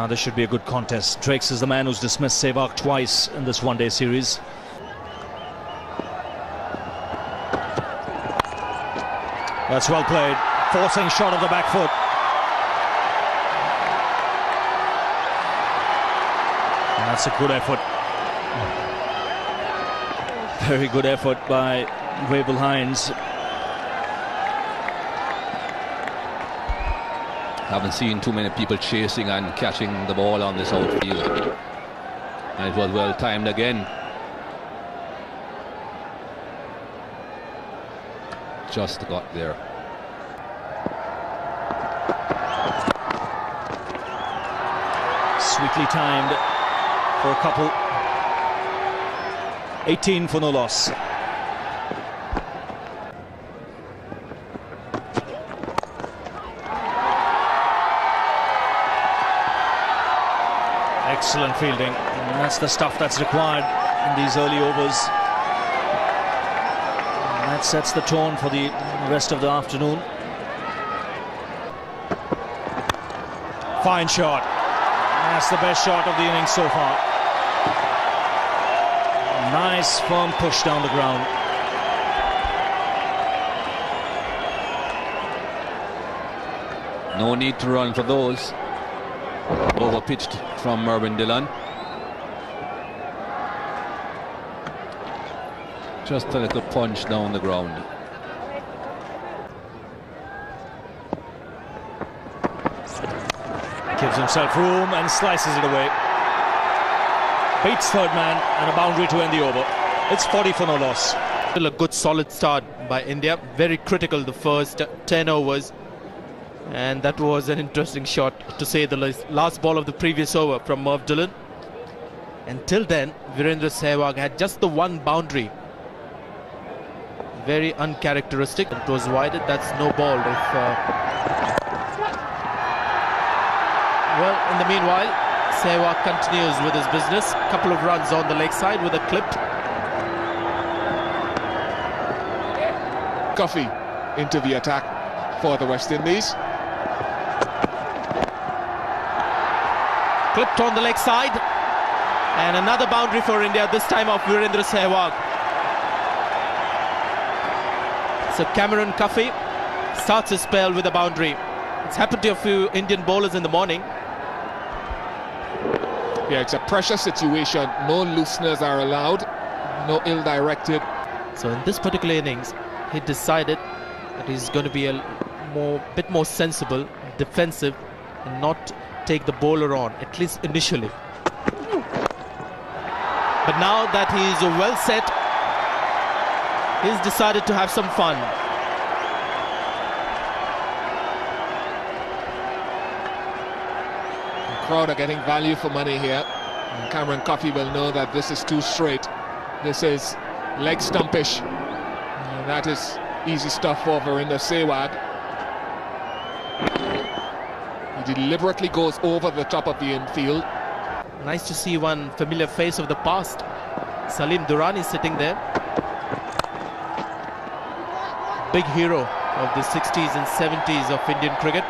This should be a good contest. Drakes is the man who's dismissed Sehwag twice in this one-day series. That's well played. Forcing shot of the back foot. And that's a good effort. Very good effort by Wavell Hines. Haven't seen too many people chasing and catching the ball on this outfield. And it was well timed again. Just got there. Sweetly timed for a couple. 18 for no loss. Excellent fielding, and that's the stuff that's required in these early overs. And that sets the tone for the rest of the afternoon. Fine shot. That's the best shot of the innings so far. Nice firm push down the ground. No need to run for those. Over pitched from Virender. Just a little punch down the ground. Gives himself room and slices it away. Beats third man and a boundary to end the over. It's 40 for no loss. Still a good solid start by India. Very critical the first 10 overs. And that was an interesting shot, to say the least. Last ball of the previous over from Merv Dillon. Until then, Virender Sehwag had just the one boundary. Very uncharacteristic. It was wided. That's no ball. Well, in the meanwhile, Sehwag continues with his business. Couple of runs on the leg side with a clip. Coffey into the attack for the West Indies. Clipped on the leg side, and another boundary for India, this time of Virender Sehwag. So Cameron Coffey starts his spell with a boundary. It's happened to a few Indian bowlers in the morning. Yeah, it's a pressure situation. No looseners are allowed, no ill-directed. So in this particular innings, he decided that he's going to be a bit more sensible, defensive, and not take the bowler on, at least initially. But now that he's well set, he's decided to have some fun. The crowd are getting value for money here. And Cameron Coffey will know that this is too straight. This is leg stumpish. And that is easy stuff for Virender Sehwag. He deliberately goes over the top of the infield. Nice to see one familiar face of the past. Salim Durrani sitting there. Big hero of the 60s and 70s of Indian cricket.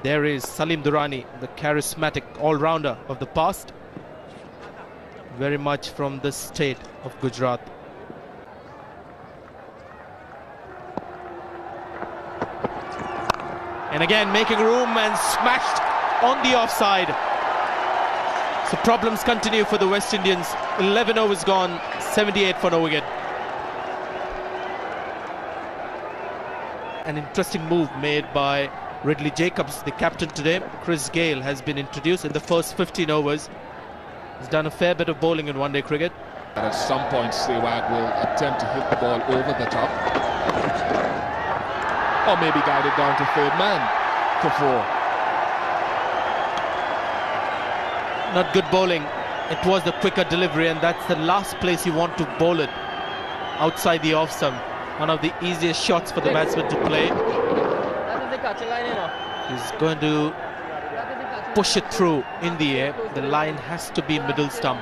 There is Salim Durrani, the charismatic all-rounder of the past. Very much from this state of Gujarat. And again making room and smashed on the offside. So problems continue for the West Indians. 11 overs gone, 78 for no wicket. An interesting move made by Ridley Jacobs, the captain today. Chris Gale has been introduced in the first 15 overs. He's done a fair bit of bowling in one-day cricket. At some point, Sehwag will attempt to hit the ball over the top. Or maybe guide it down to third man for 4. Not good bowling. It was the quicker delivery, and that's the last place you want to bowl it. Outside the off stump. One of the easiest shots for the batsman to play. He's going to push it through in the air. The line has to be middle stump.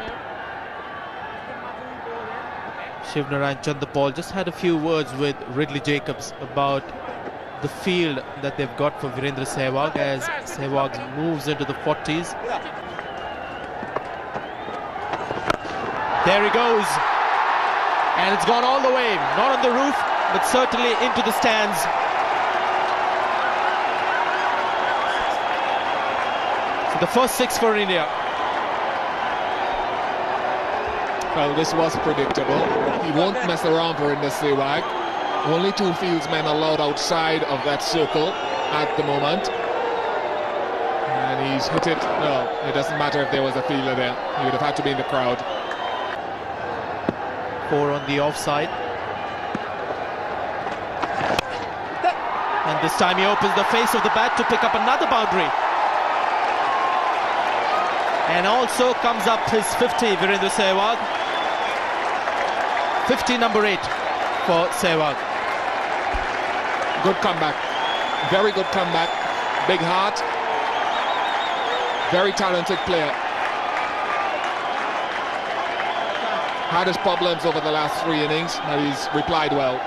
Shiv Narayan Chanderpaul just had a few words with Ridley Jacobs about the field that they've got for Virender Sehwag as Sehwag moves into the 40s. There he goes, and it's gone all the way, not on the roof but certainly into the stands. So the first 6 for India. Well, this was predictable. He won't mess around for Virender Sehwag. Only 2 fieldsmen allowed outside of that circle at the moment. And he's hit it. Well, it doesn't matter if there was a fielder there. He would have had to be in the crowd. 4 on the offside. And this time he opens the face of the bat to pick up another boundary. And also comes up his 50, Virender Sehwag. 50 number 8 for Sehwag. Good comeback. Very good comeback. Big heart. Very talented player. Had his problems over the last 3 innings, but he's replied well.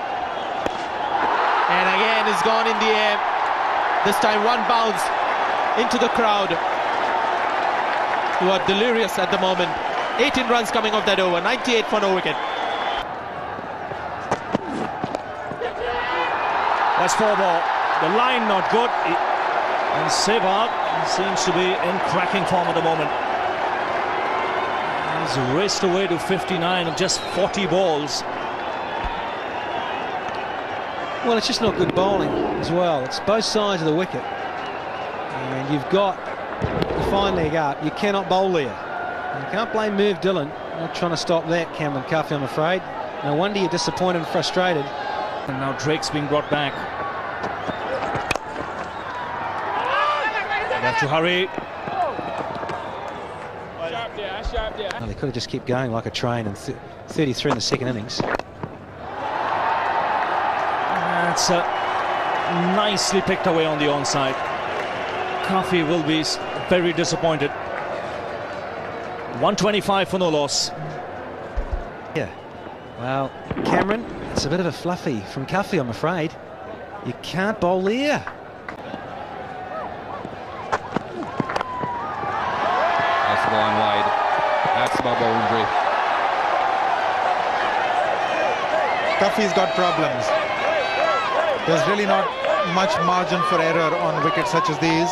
And again it's gone in the air. This time one bounce into the crowd, who are delirious at the moment. 18 runs coming off that over, 98 for no wicket. That's 4 ball. The line not good. And Sehwag seems to be in cracking form at the moment. He's raced away to 59 of just 40 balls. Well, it's just not good bowling as well. It's both sides of the wicket. And you've got the fine leg up. You cannot bowl there. You can't blame Merv Dillon. Not trying to stop that, Cameron Cuffey, I'm afraid. No wonder you're disappointed and frustrated. And now Drake's being brought back. They have to hurry. Well, they could have just kept going like a train, and 33 in the second innings. That's nicely picked away on the onside. Cuffey will be very disappointed. 125 for no loss. Yeah. Well, Cameron, it's a bit of a fluffy from Cuffey, I'm afraid. You can't bowl there. That's gone wide. That's my boundary. Cuffey's got problems. There's really not much margin for error on wickets such as these.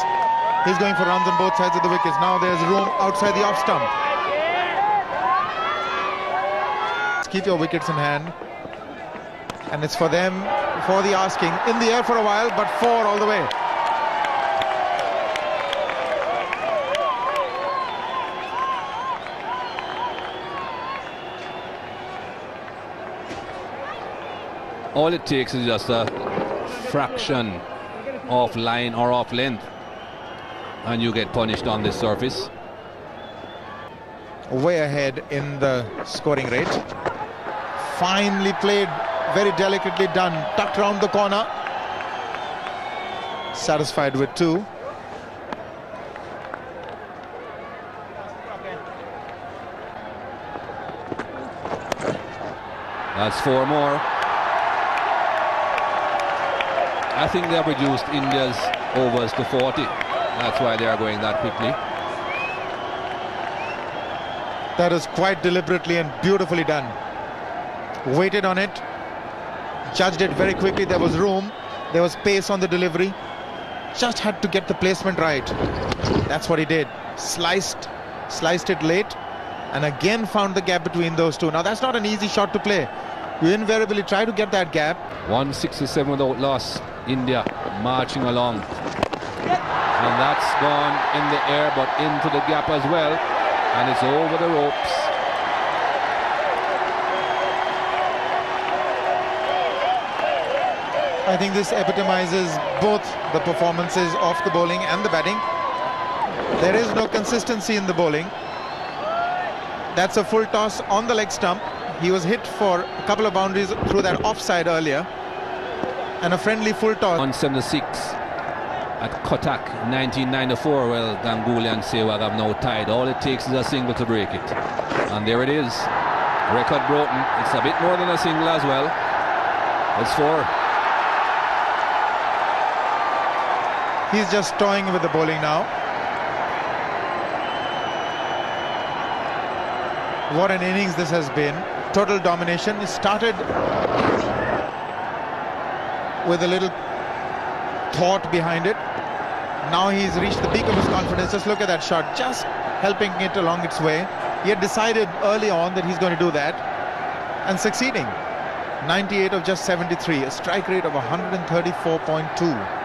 He's going for runs on both sides of the wickets. Now there's room outside the off stump. Keep your wickets in hand. And it's for them, for the asking. In the air for a while, but 4 all the way. All it takes is just a fraction off line or off length, and you get punished on this surface. Way ahead in the scoring rate. Finely played, very delicately done. Tucked round the corner. Satisfied with 2. That's 4 more. I think they have reduced India's overs to 40. That's why they are going that quickly. That is quite deliberately and beautifully done. Waited on it, judged it very quickly. There was room, there was pace on the delivery. Just had to get the placement right. That's what he did. Sliced it late, and again found the gap between those two. Now that's not an easy shot to play. You invariably try to get that gap. 167 without loss. India marching along, and that's gone in the air but into the gap as well, and it's over the ropes. I think this epitomizes both the performances of the bowling and the batting. There is no consistency in the bowling. That's a full toss on the leg stump. He was hit for a couple of boundaries through that offside earlier. And a friendly full toss. 176 at Kotak 1994. Well, Ganguly and Sehwag have now tied. All it takes is a single to break it. And there it is. Record broken. It's a bit more than a single as well. It's 4. He's just toying with the bowling now. What an innings this has been. Total domination. It started with a little thought behind it. Now he's reached the peak of his confidence. Just look at that shot, just helping it along its way. He had decided early on that he's going to do that and succeeding. 98 of just 73, a strike rate of 134.2.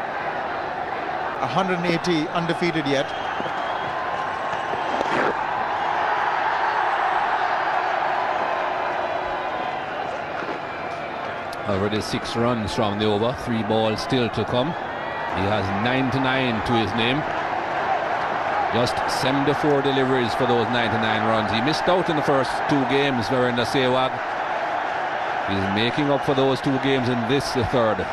180 undefeated yet. Already 6 runs from the over, 3 balls still to come. He has 99 to his name. Just 74 deliveries for those 99 runs. He missed out in the first 2 games, Virender Sehwag. He's making up for those 2 games in this, the third.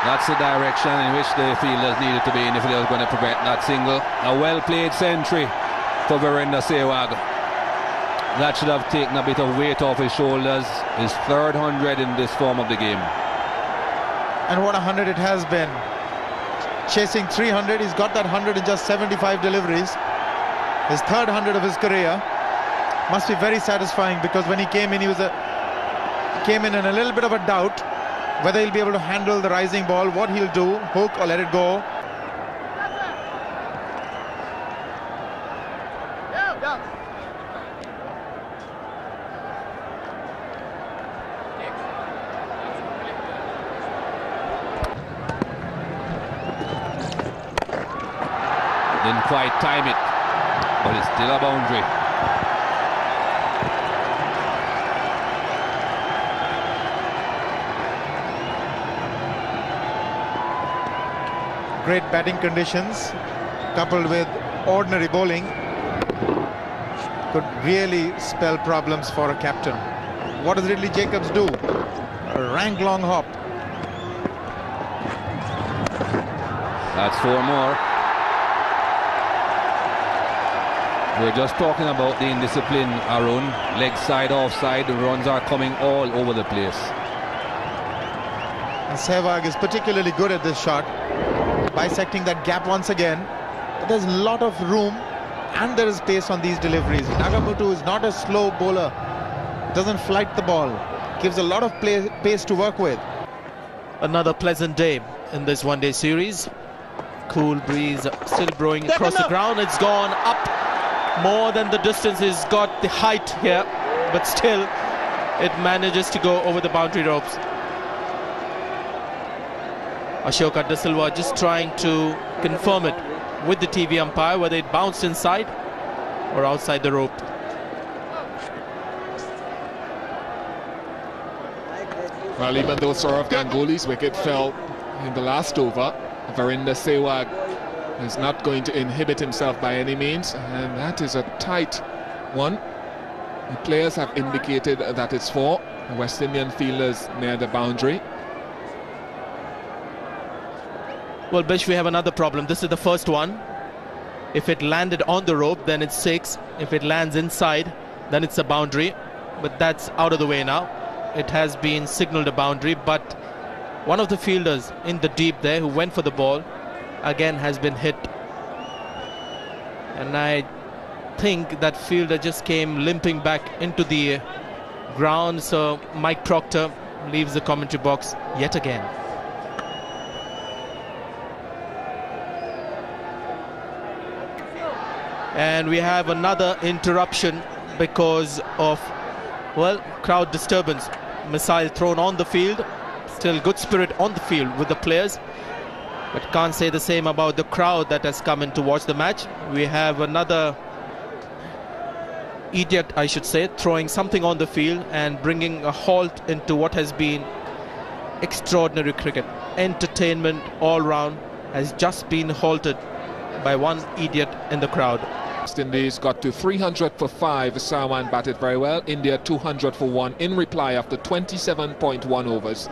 That's the direction in which the fielders needed to be in if they were going to prevent that single. A well-played century for Virender Sehwag. That should have taken a bit of weight off his shoulders. His 3rd 100 in this form of the game. And what a 100 it has been. Chasing 300, he's got that 100 in just 75 deliveries. His 3rd 100 of his career. Must be very satisfying, because when he came in, he came in a little bit of a doubt whether he'll be able to handle the rising ball, what he'll do, hook or let it go. Didn't quite time it, but it's still a boundary. Great batting conditions coupled with ordinary bowling could really spell problems for a captain. What does Ridley Jacobs do? A rank long hop. That's 4 more. We're just talking about the indiscipline, Arun. Leg side, offside, the runs are coming all over the place. And Sehwag is particularly good at this shot, bisecting that gap once again. But there's a lot of room and there is pace on these deliveries. Nagamutu is not a slow bowler, doesn't flight the ball, gives a lot of pace to work with. Another pleasant day in this one-day series. Cool breeze still blowing across the ground. It's gone up more than the distance. He's got the height here, but still it manages to go over the boundary ropes. Ashoka De Silva just trying to confirm it with the TV umpire whether it bounced inside or outside the rope. Well, even though Saurav Ganguly's wicket fell in the last over, Virender Sehwag is not going to inhibit himself by any means, and that is a tight one. The players have indicated that it's 4. The West Indian fielders near the boundary. Well, Bish, we have another problem. This is the first one. If it landed on the rope, then it's 6. If it lands inside, then it's a boundary. But that's out of the way now. It has been signaled a boundary, but one of the fielders in the deep there who went for the ball again has been hit. And I think that fielder just came limping back into the ground. So Mike Proctor leaves the commentary box yet again. And we have another interruption because of, well, crowd disturbance. Missile thrown on the field. Still good spirit on the field with the players, but can't say the same about the crowd that has come in to watch the match. We have another idiot, I should say, throwing something on the field and bringing a halt into what has been extraordinary cricket. Entertainment all round has just been halted by one idiot in the crowd. West Indies got to 300 for 5. Sarwan batted very well. India 200 for 1 in reply after 27.1 overs.